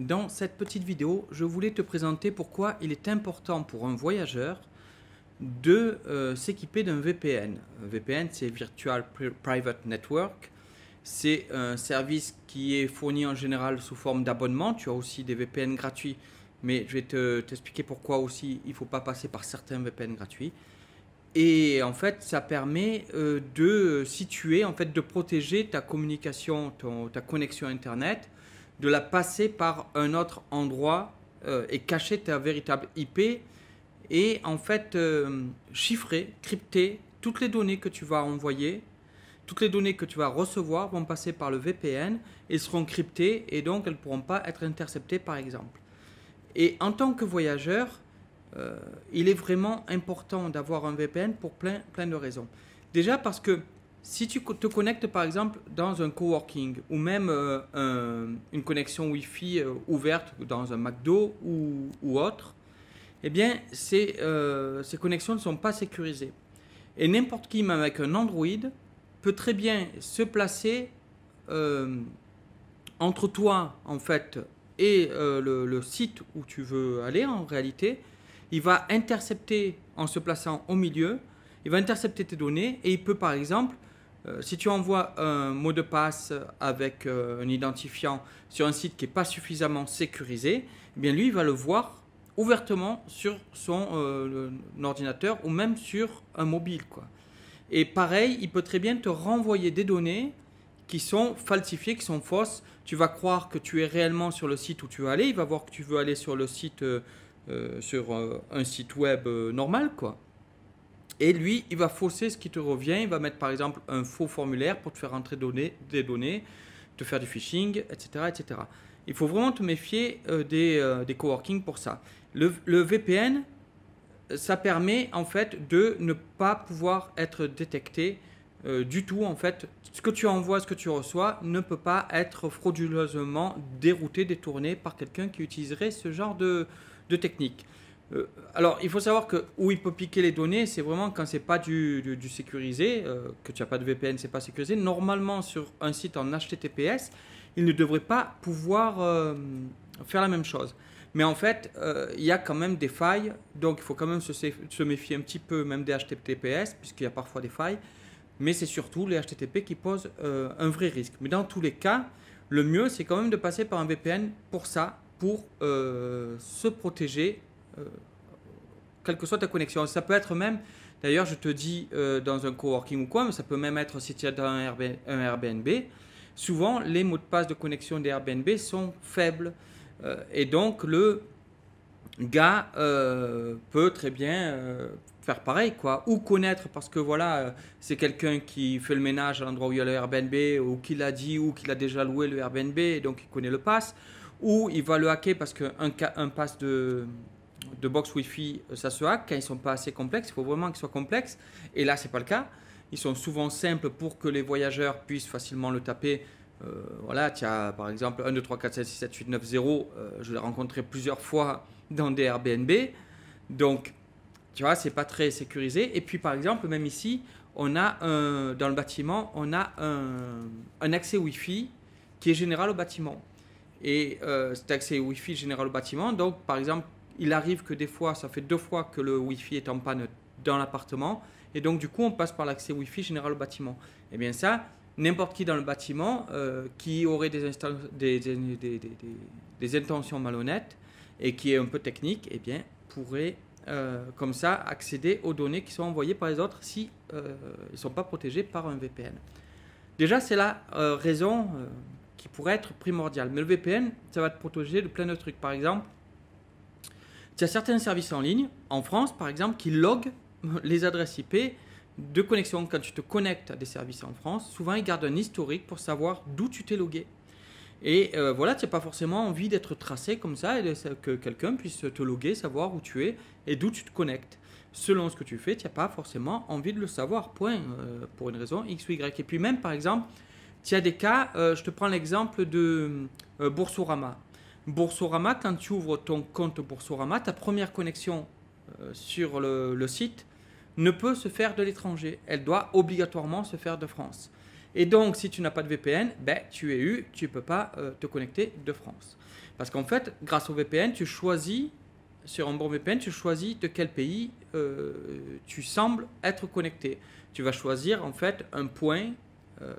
Dans cette petite vidéo, je voulais te présenter pourquoi il est important pour un voyageur de s'équiper d'un VPN. Un VPN, c'est Virtual Private Network. C'est un service qui est fourni en général sous forme d'abonnement. Tu as aussi des VPN gratuits, mais je vais t'expliquer pourquoi aussi il ne faut pas passer par certains VPN gratuits. Et en fait, ça permet de situer, en fait, de protéger ta communication, ta connexion Internet, de la passer par un autre endroit et cacher ta véritable IP et en fait chiffrer, crypter toutes les données que tu vas envoyer, toutes les données que tu vas recevoir vont passer par le VPN et seront cryptées et donc elles ne pourront pas être interceptées par exemple. Et en tant que voyageur, il est vraiment important d'avoir un VPN pour plein de raisons. Déjà parce que si tu te connectes par exemple dans un coworking ou même une connexion Wi-Fi ouverte dans un McDo ou autre, eh bien ces connexions ne sont pas sécurisées. Et n'importe qui, même avec un Android, peut très bien se placer entre toi en fait et le site où tu veux aller en réalité. Il va intercepter en se plaçant au milieu, il va intercepter tes données et il peut par exemple, si tu envoies un mot de passe avec un identifiant sur un site qui n'est pas suffisamment sécurisé, eh bien lui il va le voir ouvertement sur son ordinateur ou même sur un mobile, quoi. Et pareil, il peut très bien te renvoyer des données qui sont falsifiées, qui sont fausses. Tu vas croire que tu es réellement sur le site où tu veux aller, il va voir que tu veux aller sur le site sur un site web normal, quoi. Et lui, il va fausser ce qui te revient. Il va mettre par exemple un faux formulaire pour te faire entrer des données, te faire du phishing, etc., etc. Il faut vraiment te méfier des coworking pour ça. Le VPN, ça permet en fait de ne pas pouvoir être détecté du tout. En fait, ce que tu envoies, ce que tu reçois ne peut pas être frauduleusement dérouté, détourné par quelqu'un qui utiliserait ce genre de technique. Alors, il faut savoir que où il peut piquer les données, c'est vraiment quand c'est pas du sécurisé, que tu n'as pas de VPN, c'est pas sécurisé. Normalement, sur un site en HTTPS, il ne devrait pas pouvoir faire la même chose. Mais en fait, il y a quand même des failles, donc il faut quand même se méfier un petit peu même des HTTPS, puisqu'il y a parfois des failles. Mais c'est surtout les HTTP qui posent un vrai risque. Mais dans tous les cas, le mieux, c'est quand même de passer par un VPN pour ça, pour se protéger, quelle que soit ta connexion. Ça peut être même, d'ailleurs, je te dis dans un coworking ou quoi, mais ça peut même être si tu es dans un Airbnb. Souvent, les mots de passe de connexion des Airbnb sont faibles. Et donc, le gars peut très bien faire pareil, quoi, ou connaître parce que voilà, c'est quelqu'un qui fait le ménage à l'endroit où il y a le Airbnb, ou qui l'a dit, ou qui l'a déjà loué le Airbnb, et donc il connaît le pass, ou il va le hacker parce qu'un pass de box Wi-Fi, ça se hack quand ils ne sont pas assez complexes. Il faut vraiment qu'ils soient complexes, et là, c'est pas le cas. Ils sont souvent simples pour que les voyageurs puissent facilement le taper. Voilà, tu as par exemple 1, 2, 3, 4, 5, 6, 7, 8, 9, 0. Je l'ai rencontré plusieurs fois dans des Airbnb. Donc, tu vois, c'est pas très sécurisé. Et puis, par exemple, même ici, on a dans le bâtiment, on a un accès Wi-Fi qui est général au bâtiment. Et cet accès Wi-Fi général au bâtiment, donc, par exemple, il arrive que des fois, ça fait 2 fois que le Wi-Fi est en panne dans l'appartement. Et donc, du coup, on passe par l'accès Wi-Fi général au bâtiment. Et bien ça, n'importe qui dans le bâtiment qui aurait des intentions malhonnêtes et qui est un peu technique, eh bien, pourrait comme ça accéder aux données qui sont envoyées par les autres si ils ne sont pas protégés par un VPN. Déjà, c'est la raison qui pourrait être primordiale. Mais le VPN, ça va te protéger de plein de trucs. Par exemple, tu as certains services en ligne, en France par exemple, qui loguent les adresses IP de connexion. Quand tu te connectes à des services en France, souvent ils gardent un historique pour savoir d'où tu t'es logué. Et voilà, tu n'as pas forcément envie d'être tracé comme ça et que quelqu'un puisse te loguer, savoir où tu es et d'où tu te connectes. Selon ce que tu fais, tu n'as pas forcément envie de le savoir, point, pour une raison X ou Y. Et puis même, par exemple, tu as des cas, je te prends l'exemple de Boursorama. Boursorama, quand tu ouvres ton compte Boursorama, ta première connexion sur le site ne peut se faire de l'étranger. Elle doit obligatoirement se faire de France. Et donc, si tu n'as pas de VPN, ben, tu ne peux pas te connecter de France. Parce qu'en fait, grâce au VPN, tu choisis, sur un bon VPN, tu choisis de quel pays tu sembles être connecté. Tu vas choisir en fait un point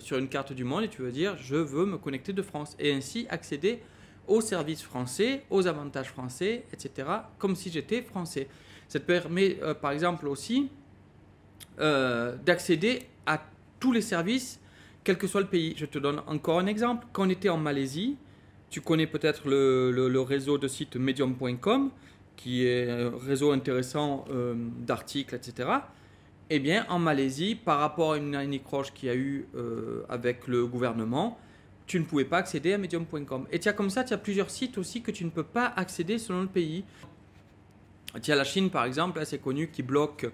sur une carte du monde et tu vas dire je veux me connecter de France et ainsi accéder aux services français, aux avantages français, etc. comme si j'étais français. Ça te permet par exemple aussi d'accéder à tous les services quel que soit le pays. Je te donne encore un exemple. Quand on était en Malaisie, tu connais peut-être le réseau de sites medium.com qui est un réseau intéressant d'articles, etc. Eh bien, en Malaisie, par rapport à une anicroche qu'il y a eu avec le gouvernement, tu ne pouvais pas accéder à medium.com. Et tu as comme ça, tu as plusieurs sites aussi que tu ne peux pas accéder selon le pays. Tu as la Chine, par exemple, c'est connu, qui bloque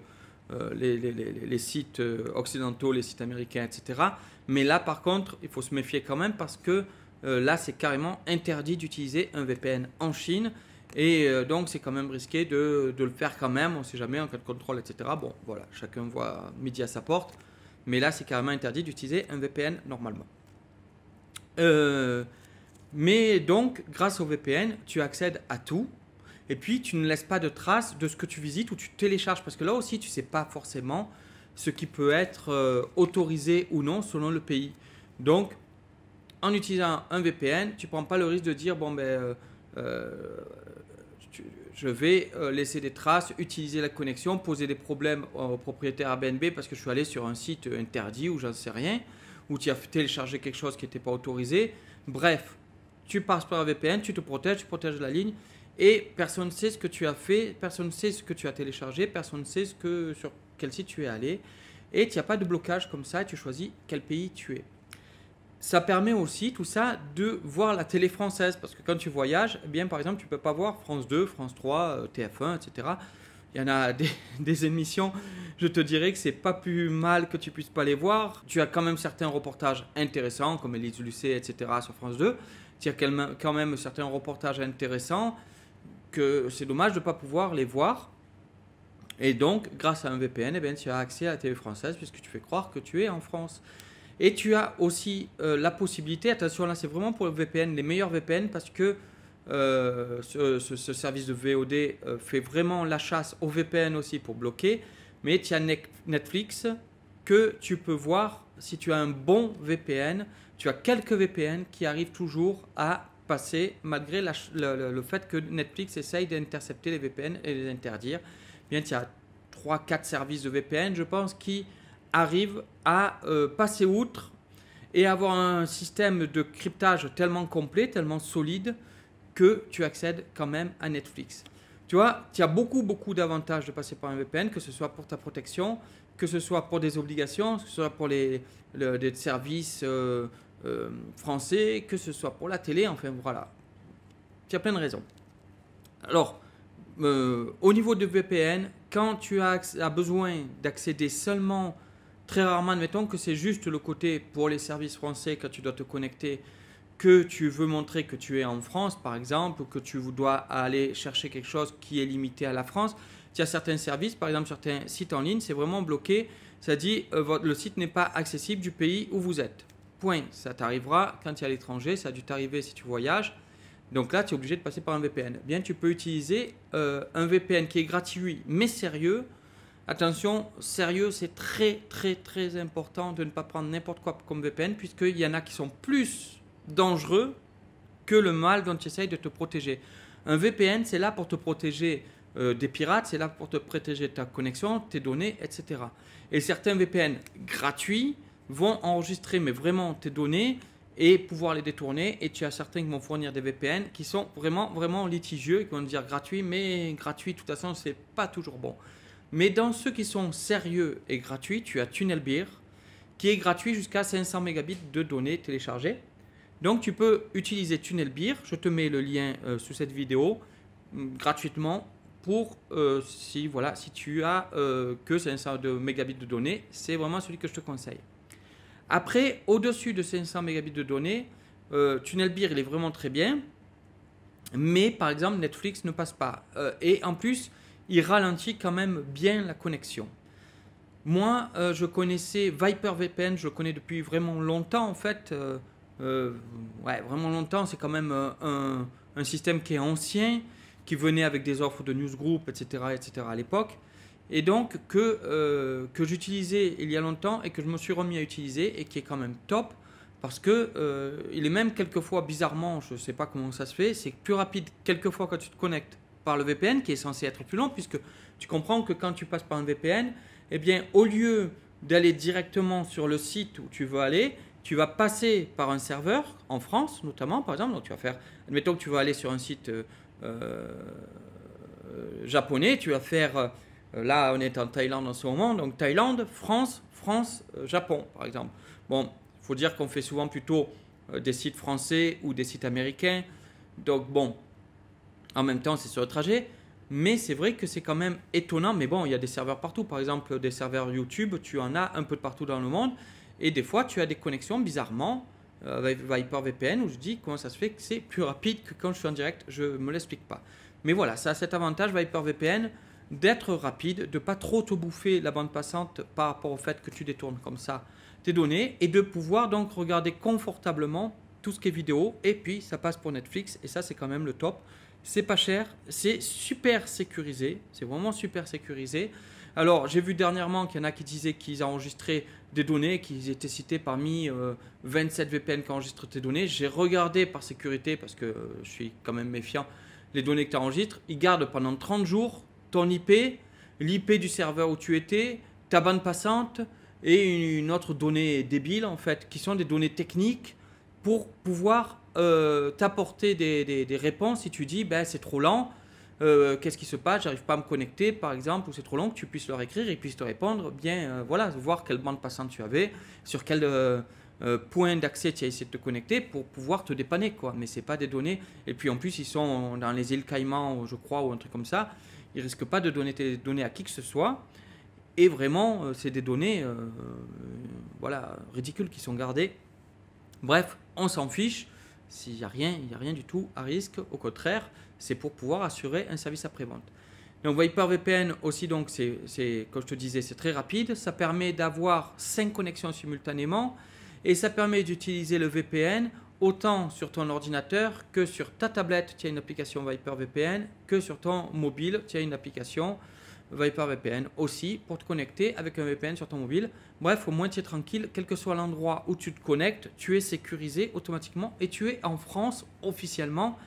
les sites occidentaux, les sites américains, etc. Mais là, par contre, il faut se méfier quand même parce que là, c'est carrément interdit d'utiliser un VPN en Chine. Et donc, c'est quand même risqué de le faire quand même. On ne sait jamais en cas de contrôle, etc. Bon, voilà, chacun voit midi à sa porte. Mais là, c'est carrément interdit d'utiliser un VPN normalement. Mais donc, grâce au VPN, tu accèdes à tout. Et puis, tu ne laisses pas de traces de ce que tu visites ou tu télécharges. Parce que là aussi, tu ne sais pas forcément ce qui peut être autorisé ou non selon le pays. Donc, en utilisant un VPN, tu ne prends pas le risque de dire, bon, ben, je vais laisser des traces, utiliser la connexion, poser des problèmes aux propriétaires Airbnb parce que je suis allé sur un site interdit ou j'en sais rien, ou tu as téléchargé quelque chose qui n'était pas autorisé. Bref, tu passes par un VPN, tu protèges la ligne et personne ne sait ce que tu as fait, personne ne sait ce que tu as téléchargé, personne ne sait sur quel site tu es allé et tu n'as pas de blocage comme ça et tu choisis quel pays tu es. Ça permet aussi, tout ça, de voir la télé française. Parce que quand tu voyages, eh bien, par exemple, tu ne peux pas voir France 2, France 3, TF1, etc. Il y en a des émissions, je te dirais que c'est pas plus mal que tu puisses pas les voir. Tu as quand même certains reportages intéressants, comme Élise Lucet, etc. sur France 2. Tu as quand même certains reportages intéressants que c'est dommage de ne pas pouvoir les voir. Et donc, grâce à un VPN, eh bien, tu as accès à la télé française puisque tu fais croire que tu es en France. Et tu as aussi la possibilité, attention là c'est vraiment pour le VPN, les meilleurs VPN parce que ce service de VOD fait vraiment la chasse au VPN aussi pour bloquer. Mais tu as Netflix que tu peux voir si tu as un bon VPN. Tu as quelques VPN qui arrivent toujours à passer malgré le fait que Netflix essaye d'intercepter les VPN et les interdire. Bien, tu as 3-4 services de VPN je pense qui arrive à passer outre et avoir un système de cryptage tellement complet, tellement solide que tu accèdes quand même à Netflix. Tu vois, tu as beaucoup d'avantages de passer par un VPN, que ce soit pour ta protection, que ce soit pour des obligations, que ce soit pour des services français, que ce soit pour la télé, enfin voilà. Tu as plein de raisons. Alors, au niveau de VPN, quand tu as besoin d'accéder seulement très rarement, admettons que c'est juste le côté pour les services français quand tu dois te connecter, que tu veux montrer que tu es en France par exemple, ou que tu dois aller chercher quelque chose qui est limité à la France. Tu as certains services, par exemple certains sites en ligne, c'est vraiment bloqué. Ça dit le site n'est pas accessible du pays où vous êtes. Point. Ça t'arrivera quand tu es à l'étranger, ça a dû t'arriver si tu voyages. Donc là, tu es obligé de passer par un VPN. Bien, tu peux utiliser un VPN qui est gratuit mais sérieux. Attention, sérieux, c'est très important de ne pas prendre n'importe quoi comme VPN puisqu'il y en a qui sont plus dangereux que le mal dont tu essayes de te protéger. Un VPN, c'est là pour te protéger des pirates, c'est là pour te protéger de ta connexion, tes données, etc. Et certains VPN gratuits vont enregistrer mais vraiment tes données et pouvoir les détourner. Et tu as certains qui vont fournir des VPN qui sont vraiment litigieux et qui vont dire gratuit, mais gratuit, de toute façon, c'est pas toujours bon. Mais dans ceux qui sont sérieux et gratuits, tu as TunnelBear qui est gratuit jusqu'à 500 mégabits de données téléchargées. Donc tu peux utiliser TunnelBear, je te mets le lien sous cette vidéo gratuitement pour si tu as que 500 mégabits de données, c'est vraiment celui que je te conseille. Après, au-dessus de 500 mégabits de données, TunnelBear il est vraiment très bien, mais par exemple Netflix ne passe pas. Et en plus, il ralentit quand même bien la connexion. Moi, je connaissais ViperVPN, je le connais depuis vraiment longtemps en fait. Ouais, vraiment longtemps, c'est quand même un système qui est ancien, qui venait avec des offres de newsgroup, etc. à l'époque, et donc que j'utilisais il y a longtemps et que je me suis remis à utiliser et qui est quand même top parce que il est même quelquefois bizarrement, je ne sais pas comment ça se fait, c'est plus rapide quelquefois quand tu te connectes par le VPN qui est censé être plus long puisque tu comprends que quand tu passes par un VPN, eh bien au lieu d'aller directement sur le site où tu veux aller, tu vas passer par un serveur en France notamment par exemple, donc tu vas faire, admettons que tu vas aller sur un site japonais, tu vas faire là, on est en Thaïlande en ce moment, donc Thaïlande, France, Japon, par exemple. Bon, il faut dire qu'on fait souvent plutôt des sites français ou des sites américains. Donc bon, en même temps, c'est sur le trajet. Mais c'est vrai que c'est quand même étonnant. Mais bon, il y a des serveurs partout. Par exemple, des serveurs YouTube, tu en as un peu de partout dans le monde. Et des fois, tu as des connexions bizarrement avec Viper VPN où je dis comment ça se fait que c'est plus rapide que quand je suis en direct. Je ne me l'explique pas. Mais voilà, ça a cet avantage Viper VPN d'être rapide, de pas trop te bouffer la bande passante par rapport au fait que tu détournes comme ça tes données et de pouvoir donc regarder confortablement tout ce qui est vidéo et puis ça passe pour Netflix et ça c'est quand même le top. C'est pas cher, c'est super sécurisé, c'est vraiment super sécurisé. Alors j'ai vu dernièrement qu'il y en a qui disaient qu'ils enregistraient des données, qu'ils étaient cités parmi 27 VPN qui enregistrent tes données. J'ai regardé par sécurité parce que je suis quand même méfiant les données que tu enregistres. Ils gardent pendant 30 jours ton IP, l'IP du serveur où tu étais, ta bande passante et une autre donnée débile en fait, qui sont des données techniques pour pouvoir t'apporter des réponses si tu dis ben, c'est trop lent, qu'est-ce qui se passe, j'arrive pas à me connecter par exemple, ou c'est trop long, que tu puisses leur écrire et ils puissent te répondre, bien voilà, voir quelle bande passante tu avais, sur quel point d'accès tu as essayé de te connecter pour pouvoir te dépanner quoi. Mais c'est pas des données, et puis en plus ils sont dans les îles Caïmans je crois ou un truc comme ça. Ils ne risquent pas de donner tes données à qui que ce soit. Et vraiment, c'est des données voilà, ridicules qui sont gardées. Bref, on s'en fiche. S'il n'y a rien du tout à risque. Au contraire, c'est pour pouvoir assurer un service après-vente. Donc Viper VPN aussi, donc c'est, comme je te disais, c'est très rapide. Ça permet d'avoir 5 connexions simultanément. Et ça permet d'utiliser le VPN autant sur ton ordinateur que sur ta tablette, tu as une application Viper VPN, que sur ton mobile, tu as une application Viper VPN aussi pour te connecter avec un VPN sur ton mobile. Bref, au moins tu es tranquille, quel que soit l'endroit où tu te connectes, tu es sécurisé automatiquement et tu es en France officiellement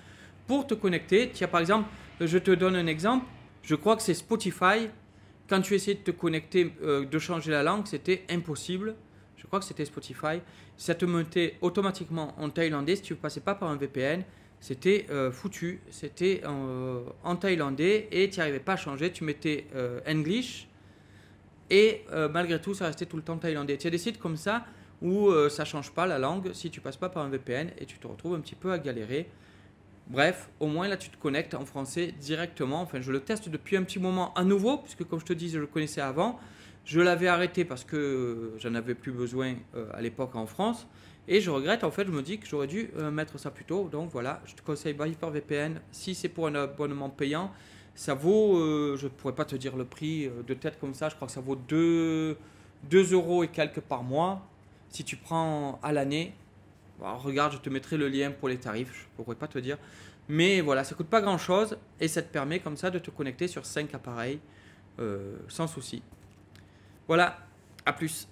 pour te connecter. Tu as par exemple, je te donne un exemple, je crois que c'est Spotify. Quand tu essayais de te connecter, de changer la langue, c'était impossible. Je crois que c'était Spotify. Ça te mettait automatiquement en thaïlandais si tu ne passais pas par un VPN. C'était foutu. C'était en thaïlandais et tu n'y arrivais pas à changer. Tu mettais English et malgré tout, ça restait tout le temps thaïlandais. Tu as des sites comme ça où ça ne change pas la langue si tu ne passes pas par un VPN et tu te retrouves un petit peu à galérer. Bref, au moins là tu te connectes en français directement. Enfin, je le teste depuis un petit moment à nouveau, puisque comme je te dis, je le connaissais avant. Je l'avais arrêté parce que j'en avais plus besoin à l'époque en France. Et je regrette, en fait, je me dis que j'aurais dû mettre ça plus tôt. Donc voilà, je te conseille Viper VPN. Si c'est pour un abonnement payant, ça vaut, je ne pourrais pas te dire le prix de tête comme ça, je crois que ça vaut 2 euros et quelques par mois. Si tu prends à l'année, alors, regarde, je te mettrai le lien pour les tarifs, je ne pourrais pas te dire. Mais voilà, ça ne coûte pas grand chose et ça te permet comme ça de te connecter sur 5 appareils sans souci. Voilà, à plus.